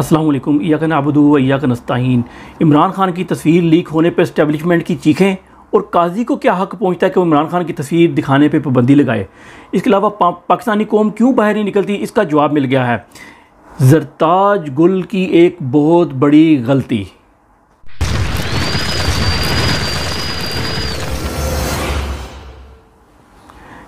अस्सलाम वालेकुम, इय्याका नअबुदु व इय्याका नस्तईन। इमरान खान की तस्वीर लीक होने पर इस्टेब्लिशमेंट की चीखें और काजी को क्या हक़ पहुंचता है कि वो इमरान खान की तस्वीर दिखाने पे पाबंदी लगाए। इसके अलावा पाकिस्तानी कौम क्यों बाहर नहीं निकलती, इसका जवाब मिल गया है। ज़रताज गुल की एक बहुत बड़ी गलती।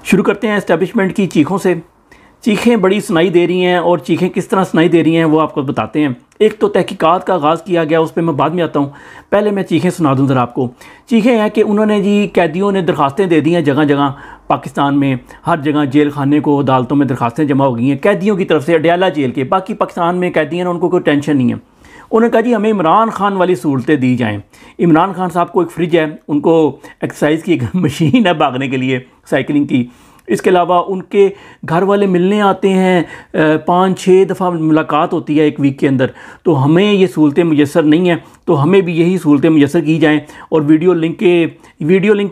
शुरू करते हैं इस्टेब्लिशमेंट की चीखों से। चीखें बड़ी सुनाई दे रही हैं और चीखें किस तरह सुनाई दे रही हैं वो आपको बताते हैं। एक तो तहकीकात का आगाज़ किया गया, उस पर मैं बाद में आता हूँ। पहले मैं चीखें सुना दूँ ज़रा आपको। चीखें हैं कि उन्होंने जी कैदियों ने दरख्वास्तें दे दी हैं जगह जगह पाकिस्तान में, हर जगह जेल खाने को अदालतों में दरख्वास्तें जमा हो गई हैं कैदियों की तरफ से, अडयाला जेल के। बाकी पाकिस्तान में कैदी हैं, उनको कोई टेंशन नहीं है। उन्होंने कहा जी हमें इमरान खान वाली सहूलतें दी जाएँ। इमरान खान साहब को एक फ्रिज है, उनको एक्सरसाइज की एक मशीन है भागने के लिए, साइकिलिंग की। इसके अलावा उनके घर वाले मिलने आते हैं, 5-6 दफ़ा मुलाकात होती है एक वीक के अंदर। तो हमें ये सहूलतें मुयस्सर नहीं हैं, तो हमें भी यही सहूलतें मुयस्सर की जाएँ। और वीडियो लिंक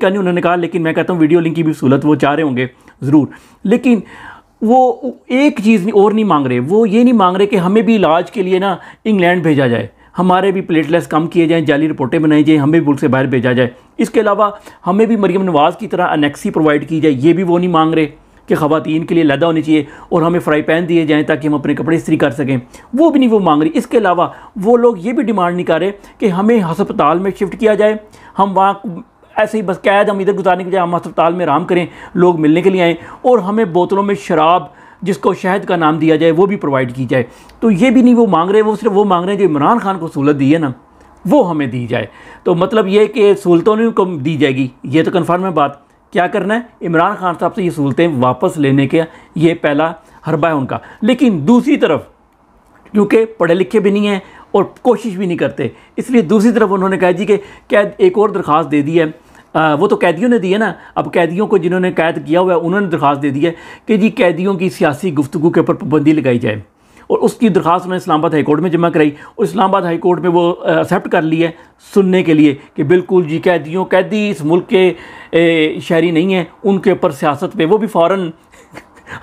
का नहीं उन्होंने कहा, लेकिन मैं कहता हूँ वीडियो लिंक की भी सहूलत वो चाह रहे होंगे ज़रूर। लेकिन वो एक चीज़ और नहीं मांग रहे, वो ये नहीं मांग रहे कि हमें भी इलाज के लिए ना इंग्लैंड भेजा जाए, हमारे भी प्लेटलेट्स कम किए जाएँ, जाली रिपोर्टें बनाई जाएँ, हमें भी मुल्क से बाहर भेजा जाए। इसके अलावा हमें भी मरियम नवाज़ की तरह अनेक्सी प्रोवाइड की जाए, ये भी वो नहीं मांग रहे कि ख़वातीन के लिए लहदा होनी चाहिए और हमें फ्राई पैन दिए जाएँ ताकि हम अपने कपड़े इस्त्री कर सकें, वो भी नहीं वो मांग रही। इसके अलावा वो लोग ये भी डिमांड नहीं कर रहे कि हमें हस्पताल में शिफ्ट किया जाए, हम वहाँ ऐसे ही बस कैद हम इधर गुजारने के बजाय हम अस्पताल में आराम करें, लोग मिलने के लिए आएँ, और हमें बोतलों में शराब जिसको शहद का नाम दिया जाए वो भी प्रोवाइड की जाए। तो ये भी नहीं वो मांग रहे, वो सिर्फ वो मांग रहे हैं जो इमरान खान को सहूलत दी है ना वो हमें दी जाए। तो मतलब ये कि सहूलतों नहीं को दी जाएगी, ये तो कन्फर्म है बात। क्या करना है, इमरान खान साहब से ये सहूलतें वापस लेने के ये पहला हरबा है उनका। लेकिन दूसरी तरफ क्योंकि पढ़े लिखे भी नहीं हैं और कोशिश भी नहीं करते, इसलिए दूसरी तरफ उन्होंने कहा जी कि कैद एक और दरख्वास्त दे दी है। वो तो कैदियों ने दी है ना, अब कैदियों को जिन्होंने कैद किया हुआ है उन्होंने दरख्वास्त दे दी है कि जी कैदियों की सियासी गुफ्तगू के ऊपर पाबंदी लगाई जाए। और उसकी दरख्वास्त उन्होंने इस्लामाबाद हाई कोर्ट में जमा कराई और इस्लामाबाद हाई कोर्ट में वो एक्सेप्ट कर ली है सुनने के लिए कि बिल्कुल जी कैदी इस मुल्क के शहरी नहीं हैं, उनके ऊपर सियासत पे वो भी फ़ौरन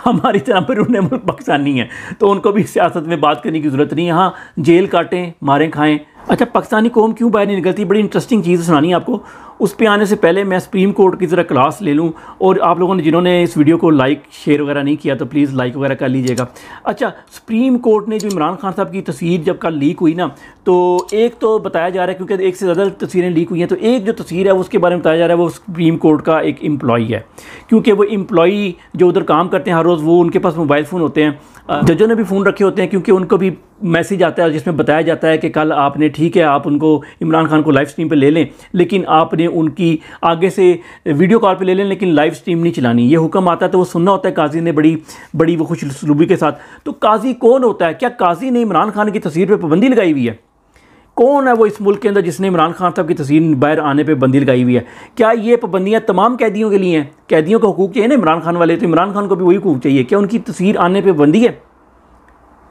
हमारी तरह पर उन्हें मुल्क पाकिस्तान नहीं है तो उनको भी सियासत में बात करने की ज़रूरत नहीं है। हाँ, जेल काटें, मारें खाएँ। अच्छा, पाकिस्तानी कौम क्यों बाहर नहीं निकलती, बड़ी इंटरेस्टिंग चीज़ सुनानी है आपको। उस पे आने से पहले मैं सुप्रीम कोर्ट की ज़रा क्लास ले लूँ, और आप लोगों ने जिन्होंने इस वीडियो को लाइक शेयर वगैरह नहीं किया तो प्लीज़ लाइक वगैरह कर लीजिएगा। अच्छा, सुप्रीम कोर्ट ने जो इमरान खान साहब की तस्वीर जब कल लीक हुई ना, तो एक तो बताया जा रहा है क्योंकि एक से ज़्यादा तस्वीरें लीक हुई हैं, तो एक जो तस्वीर है उसके बारे में बताया जा रहा है वो सुप्रीम कोर्ट का एक एम्प्लॉई है। क्योंकि वो एम्प्लॉई जो उधर काम करते हैं हर रोज़, वो उनके पास मोबाइल फ़ोन होते हैं, जजों ने भी फ़ोन रखे होते हैं, क्योंकि उनको भी मैसेज आता है जिसमें बताया जाता है कि कल आपने, ठीक है आप उनको इमरान खान को लाइव स्ट्रीम पे ले लें, लेकिन आपने उनकी आगे से वीडियो कॉल पे ले लें, लेकिन लाइव स्ट्रीम नहीं चलानी। ये हुक्म आता है तो वो सुनना होता है काजी ने बड़ी वो खुशसलूबी के साथ। तो काजी कौन होता है? क्या काजी ने इमरान खान की तस्वीर पर पाबंदी लगाई हुई है? कौन है वो इस मुल्क के अंदर जिसने इमरान खान साहब की तस्वीर बाहर आने पर पाबंदी लगाई हुई है? क्या ये पाबंदियाँ तमाम कैदियों के लिए हैं? कैदियों को हुकूक चाहिए ना इमरान खान वाले, तो इमरान खान को भी वही हुकूक चाहिए। क्या उनकी तस्वीर आने पर पाबंदी है?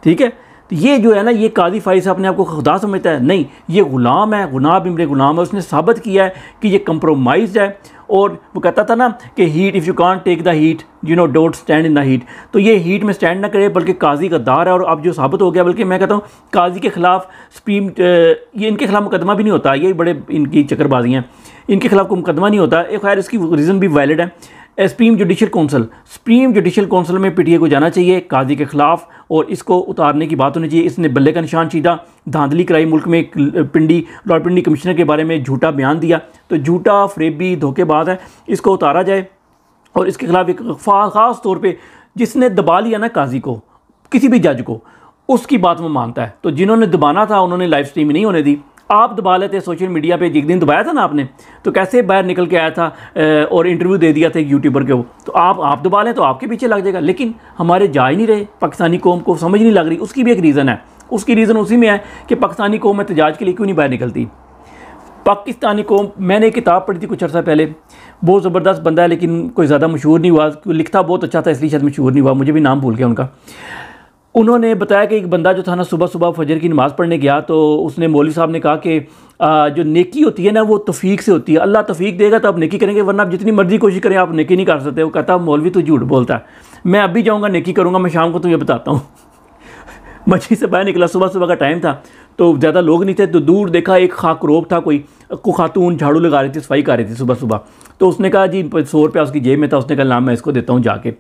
ठीक है, तो ये जो है ना, ये काजी फाइज अपने आप को खुदा समझता है? नहीं, ये ग़ुलाम है, गुनाब इमरे ग़ुलाम है। उसने साबित किया है कि ये कंप्रोमाइज़ है। और वो कहता था ना कि heat, if you can't take the heat don't stand in the heat. तो ये हीट में स्टैंड ना करे, बल्कि काजी गद्दार है। और अब जो साबित हो गया, बल्कि मैं कहता हूँ काजी के ख़िलाफ़ ये इनके खिलाफ मुकदमा भी नहीं होता, ये बड़े इनकी चक्करबाजियाँ, इनके खिलाफ कोई मुकदमा नहीं होता। खैर इसकी रीज़न भी वैलिड है। सुप्रीम जुडिशल कौंसिल में पीटीए को जाना चाहिए काजी के ख़िलाफ़ और इसको उतारने की बात होनी चाहिए। इसने बल्ले का निशान सीधा, धांधली कराई मुल्क में, रावलपिंडी कमिश्नर के बारे में झूठा बयान दिया, तो झूठा फरेबी धोखेबाज है, इसको उतारा जाए। और इसके खिलाफ एक ख़ास तौर पे जिसने दबा लिया ना काजी को, किसी भी जज को, उसकी बात वो मानता है। तो जिन्होंने दबाना था उन्होंने लाइव स्ट्रीम नहीं होने दी। आप दबा लेते सोशल मीडिया पे, एक दिन दबाया था ना आपने, तो कैसे बाहर निकल के आया था और इंटरव्यू दे दिया था एक यूट्यूबर के। वो तो आप दबा लें तो आपके पीछे लग जाएगा। लेकिन हमारे जा ही नहीं रहे, पाकिस्तानी कौम को समझ नहीं लग रही। उसकी भी एक रीज़न है, उसकी रीज़न उसी में है कि पाकिस्तानी कौम एहतजाज के लिए क्यों नहीं बाहर निकलती। पाकिस्तानी कौम, मैंने एक किताब पढ़ी थी कुछ अर्सा पहले, बहुत ज़बरदस्त बंदा है लेकिन कोई ज़्यादा मशहूर नहीं हुआ, लिखता बहुत अच्छा था इसलिए शायद मशहूर नहीं हुआ, मुझे भी नाम भूल गया उनका। उन्होंने बताया कि एक बंदा जो था ना, सुबह सुबह फजर की नमाज़ पढ़ने गया, तो उसने मौलवी साहब ने कहा कि जो नेकी होती है ना वो तौफीक से होती है, अल्लाह तौफीक देगा तो आप नेकी करेंगे, वरना आप जितनी मर्जी कोशिश करें आप नेकी नहीं कर सकते। वो कहता मौलवी तो झूठ बोलता है, मैं अभी जाऊँगा नेकी करूँगा, मैं शाम को तुझे बताता हूँ। मस्जिद से बाहर निकला, सुबह सुबह का टाइम था तो ज़्यादा लोग नहीं थे, तो दूर देखा एक खाकरोब था, कोई खातून झाड़ू लगा रही थी, सफाई कर रही थी सुबह सुबह। तो उसने कहा जी 100 रुपया उसकी जेब में था, उसने कहा नाम मैं इसको देता हूँ जाके।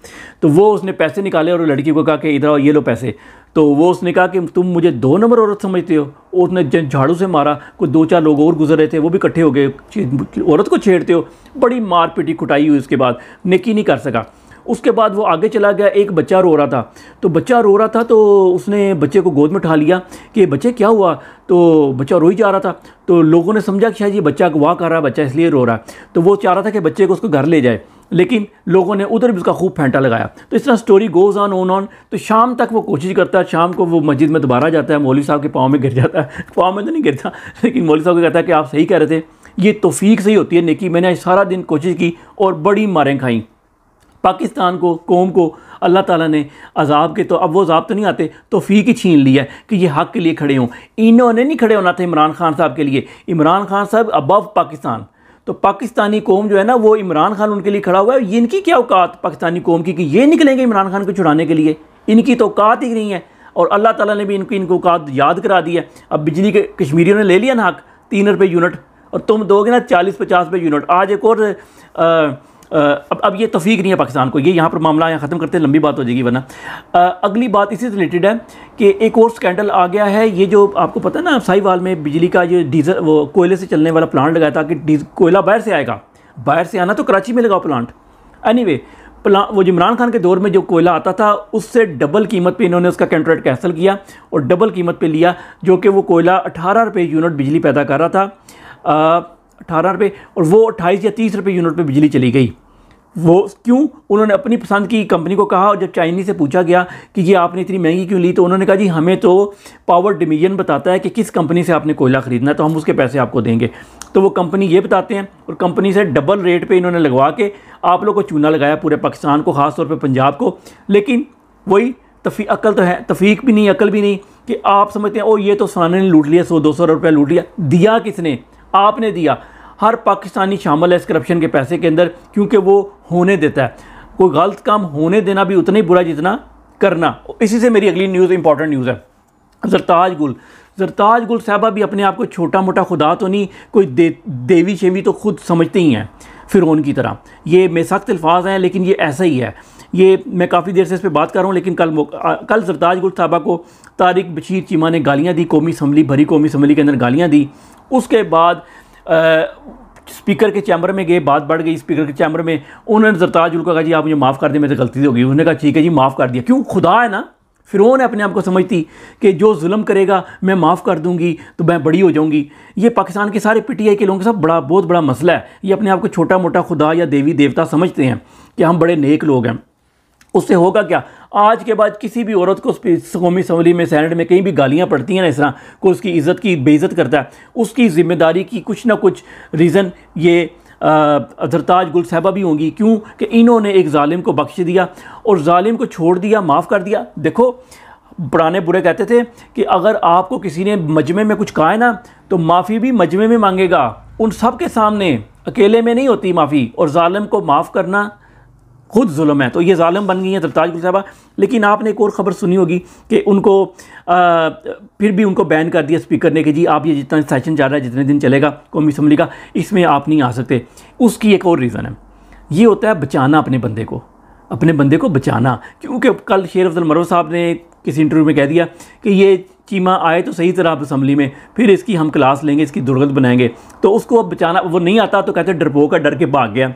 तो वो उसने पैसे निकाले और लड़की को कहा कि इधर आओ, ये लो पैसे। तो वो उसने कहा कि तुम मुझे 2 नंबर औरत समझते हो। उसने झाड़ू से मारा, कोई 2-4 लोग और गुजर रहे थे, वो भी इकट्ठे हो गए, औरत को छेड़ते हो। बड़ी मार पीटी कुटाई हुई, उसके बाद नेकी नहीं कर सका। उसके बाद वो आगे चला गया, एक बच्चा रो रहा था, तो बच्चा रो रहा था तो उसने बच्चे को गोद में उठा लिया कि बच्चे क्या हुआ, तो बच्चा रो ही जा रहा था। तो लोगों ने समझा कि शायद ये बच्चा अगवा कर रहा है, बच्चा इसलिए रो रहा है। तो वो चाह रहा था कि बच्चे को उसको घर ले जाए, लेकिन लोगों ने उधर भी उसका खूब फेंटा लगाया। तो इस तरह स्टोरी गोज़ ऑन। तो शाम तक वो कोशिश करता है, शाम को वो मस्जिद में दोबारा जाता है, मौलवी साहब के पाँव में गिर जाता है, पाँव में तो नहीं गिरता, लेकिन मौलवी साहब को कहता है कि आप सही कह रहे थे, ये तौफीक से ही होती है नेकी। मैंने आज सारा दिन कोशिश की और बड़ी मारें खाई। पाकिस्तान को, कौम को अल्लाह ताला ने अजाब के, तो अब वो अजाब तो नहीं आते, तौफीक ही छीन लिया है कि ये हक़ के लिए खड़े हों। इन्होंने नहीं खड़े होना था इमरान खान साहब के लिए। इमरान खान साहब अबव पाकिस्तान, तो पाकिस्तानी कौम जो है ना, वो इमरान खान उनके लिए खड़ा हुआ है। इनकी क्या औकात पाकिस्तानी कौम की कि ये निकलेंगे इमरान खान को छुड़ाने के लिए? इनकी तो औकात ही नहीं है। और अल्लाह ताला ने भी इनको औकात याद करा दी है। अब बिजली के कश्मीरियों ने ले लिया ना हक़, 3 रुपये यूनिट, और तुम दोगे ना 40-50 रुपये यूनिट। आज एक और अब ये तौफीक नहीं है पाकिस्तान को। ये यहाँ पर मामला यहाँ ख़त्म करते हैं, लंबी बात हो जाएगी वरना। अगली बात इसी से रिलेटेड है कि एक और स्कैंडल आ गया है। ये जो आपको पता है ना, साहिवाल में बिजली का ये डीजल, वो कोयले से चलने वाला प्लांट लगाया था कि कोयला बाहर से आएगा, बाहर से आना तो कराची में लगाओ प्लांट। एनीवे, वो इमरान खान के दौर में जो कोयला आता था उससे डबल कीमत पे इन्होंने उसका कॉन्ट्रैक्ट कैंसिल किया और डबल कीमत पे लिया, जो कि वो कोयला 18 रुपये यूनिट बिजली पैदा कर रहा था, 18 रुपये, और वो 28 या 30 रुपये यूनिट पे बिजली चली गई। वो क्यों? उन्होंने अपनी पसंद की कंपनी को कहा, और जब चाइनीज़ से पूछा गया कि ये आपने इतनी महंगी क्यों ली, तो उन्होंने कहा जी हमें तो पावर डिवीजन बताता है कि किस कंपनी से आपने कोयला ख़रीदना है, तो हम उसके पैसे आपको देंगे। तो वो कंपनी ये बताते हैं, और कंपनी से डबल रेट पे इन्होंने लगवा के आप लोग को चूना लगाया, पूरे पाकिस्तान को, ख़ास तौर पर पंजाब को। लेकिन वही अकल तो है, तफीक भी नहीं, अकल भी नहीं, कि आप समझते हैं ओ ये तो फलाने ने लूट लिया, 100-200 रुपये लूट लिया। दिया किसने? आपने दिया। हर पाकिस्तानी शामिल है इस करप्शन के पैसे के अंदर, क्योंकि वो होने देता है। कोई गलत काम होने देना भी उतना ही बुरा जितना करना। इसी से मेरी अगली न्यूज़, इंपॉर्टेंट न्यूज़ है। ज़रताज गुल साहबा भी अपने आप को छोटा मोटा खुदा तो नहीं, कोई देवी शेवी तो खुद समझते ही हैं फ़िरौन की तरह। ये में सख्त अल्फाज हैं, लेकिन ये ऐसा ही है। ये मैं काफ़ी देर से इस पर बात कर रहा हूँ, लेकिन कल ज़रताज गुल साहबा को तारिक बशीर चीमा ने गालियाँ दी, कौमी असम्बली, भरी कौमी असम्बली के अंदर गालियाँ दी। उसके बाद स्पीकर के चैम्बर में गए, बात बढ़ गई स्पीकर के चैम्बर में। उन्होंने ज़रताज गुल को कहा जी आप मुझे माफ़ कर दें, मेरे से गलती हो गई। उन्होंने कहा ठीक है जी माफ़ कर दिया। क्यों? खुदा है ना, फ़िरौन है, अपने आप को समझती कि जो जुल्म करेगा मैं माफ़ कर दूंगी तो मैं बड़ी हो जाऊंगी। ये पाकिस्तान के सारे पीटीआई के लोगों के साथ बहुत बड़ा मसला है। ये अपने आप को छोटा मोटा खुदा या देवी देवता समझते हैं कि हम बड़े नेक लोग हैं। उससे होगा क्या? आज के बाद किसी भी औरत को कौमी असम्बली में, सेनेट में कहीं भी गालियाँ पड़ती हैं ना, इस तरह को उसकी इज़्ज़त की बेइज़्ज़त करता है, उसकी ज़िम्मेदारी की कुछ ना कुछ रीज़न ये ज़रताज गुल साहबा भी होंगी। क्यों? कि इन्होंने एक ज़ालिम को बख्श दिया और ज़ालिम को छोड़ दिया, माफ़ कर दिया। देखो, पुराने बुरे कहते थे कि अगर आपको किसी ने मजमे में कुछ कहा है ना, तो माफ़ी भी मजमे में मांगेगा, उन सब के सामने, अकेले में नहीं होती माफ़ी। और ज़ालिम को माफ़ करना खुद जुल्म है। तो ये ज़ालिम बन गई हैं ज़रताज गुल साहबा। लेकिन आपने एक और ख़बर सुनी होगी कि उनको फिर भी उनको बैन कर दिया स्पीकर ने कि जी आप ये जितना सेशन चल रहा है, जितने दिन चलेगा कौमी असम्बली का, इसमें आप नहीं आ सकते। उसकी एक और रीज़न है, ये होता है बचाना अपने बंदे को, अपने बंदे को बचाना। क्योंकि कल शेर अफजल मरव साहब ने किसी इंटरव्यू में कह दिया कि ये चीमा आए तो सही तरह असम्बली में, फिर इसकी हम क्लास लेंगे, इसकी दुर्गत बनाएंगे। तो उसको अब बचाना, वो नहीं आता तो कहते डरपोक का, डर के भाग गया।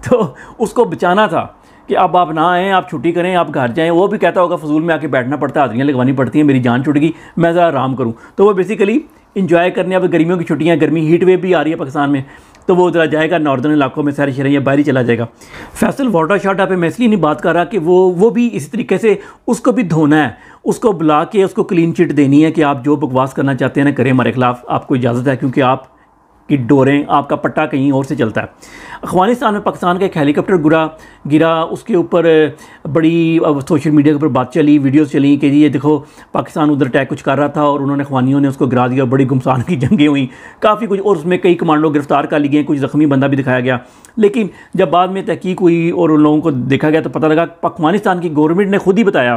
तो उसको बचाना था कि अब आप ना आएँ, आप छुट्टी करें, आप घर जाएं। वो भी कहता होगा फजूल में आके बैठना पड़ता है, हाज़िरियाँ लगवानी पड़ती हैं, मेरी जान छुट गई, मैं ज़रा आराम करूं। तो वो बेसिकली इंजॉय करने, अब गर्मियों की छुट्टियां, गर्मी हीट वेव भी आ रही है पाकिस्तान में, तो वो ज़रा जाएगा नॉर्दर्न इलाकों में, सैर शहर या बाहर ही चला जाएगा। फैसल वाटर शाटा पे मैं इसलिए नहीं बात कर रहा कि वो भी इसी तरीके से उसको भी धोना है, उसको बुला के उसको क्लीन चिट देनी है कि आप जो बकवास करना चाहते हैं ना करें, हमारे खिलाफ आपको इजाज़त है, क्योंकि आप की डोरें, आपका पट्टा कहीं और से चलता है। अफ़गानिस्तान में पाकिस्तान का एक हेलीकॉप्टर गिरा, उसके ऊपर बड़ी सोशल मीडिया के ऊपर बात चली, वीडियोस चली कि जी ये देखो पाकिस्तान उधर अटैक कुछ कर रहा था और उन्होंने अफ़गानियों ने उसको गिरा दिया, बड़ी गुमसान की जंगें हुई, काफ़ी कुछ, और उसमें कई कमांडो गिरफ्तार कर लिए गए, कुछ ज़ख्मी बंदा भी दिखाया गया। लेकिन जब बाद में तहकीक हुई और उन लोगों को देखा गया तो पता लगा अफ़गानिस्तान की गवर्नमेंट ने खुद ही बताया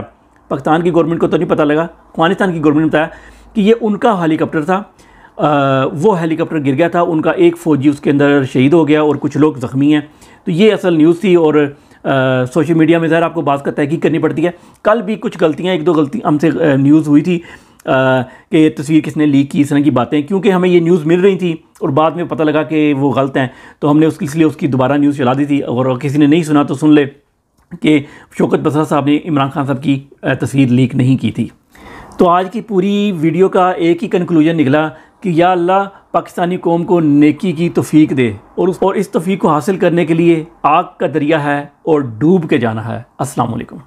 पाकिस्तान की गवर्नमेंट को तो नहीं पता लगा, अफगानिस्तान की गवर्नमेंट ने बताया कि ये उनका हेलीकॉप्टर था, वो हेलीकॉप्टर गिर गया था, उनका एक फ़ौजी उसके अंदर शहीद हो गया और कुछ लोग ज़ख्मी हैं। तो ये असल न्यूज़ थी और सोशल मीडिया में ज़रा आपको बात का तहकीक करनी पड़ती है। कल भी कुछ गलतियाँ, एक दो गलती हमसे न्यूज़ हुई थी कि तस्वीर किसने लीक की, इस तरह की बातें, क्योंकि हमें ये न्यूज़ मिल रही थी और बाद में पता लगा कि वो गलत हैं, तो हमने इसलिए उसकी दोबारा न्यूज़ चला दी थी। और किसी ने नहीं सुना तो सुन ले कि शौकत बसरा साहब ने इमरान खान साहब की तस्वीर लीक नहीं की थी। तो आज की पूरी वीडियो का एक ही कंक्लूजन निकला कि या अल्लाह पाकिस्तानी कौम को नेकी की तौफीक दे, और इस तौफीक को हासिल करने के लिए आग का दरिया है और डूब के जाना है। अस्सलाम वालेकुम।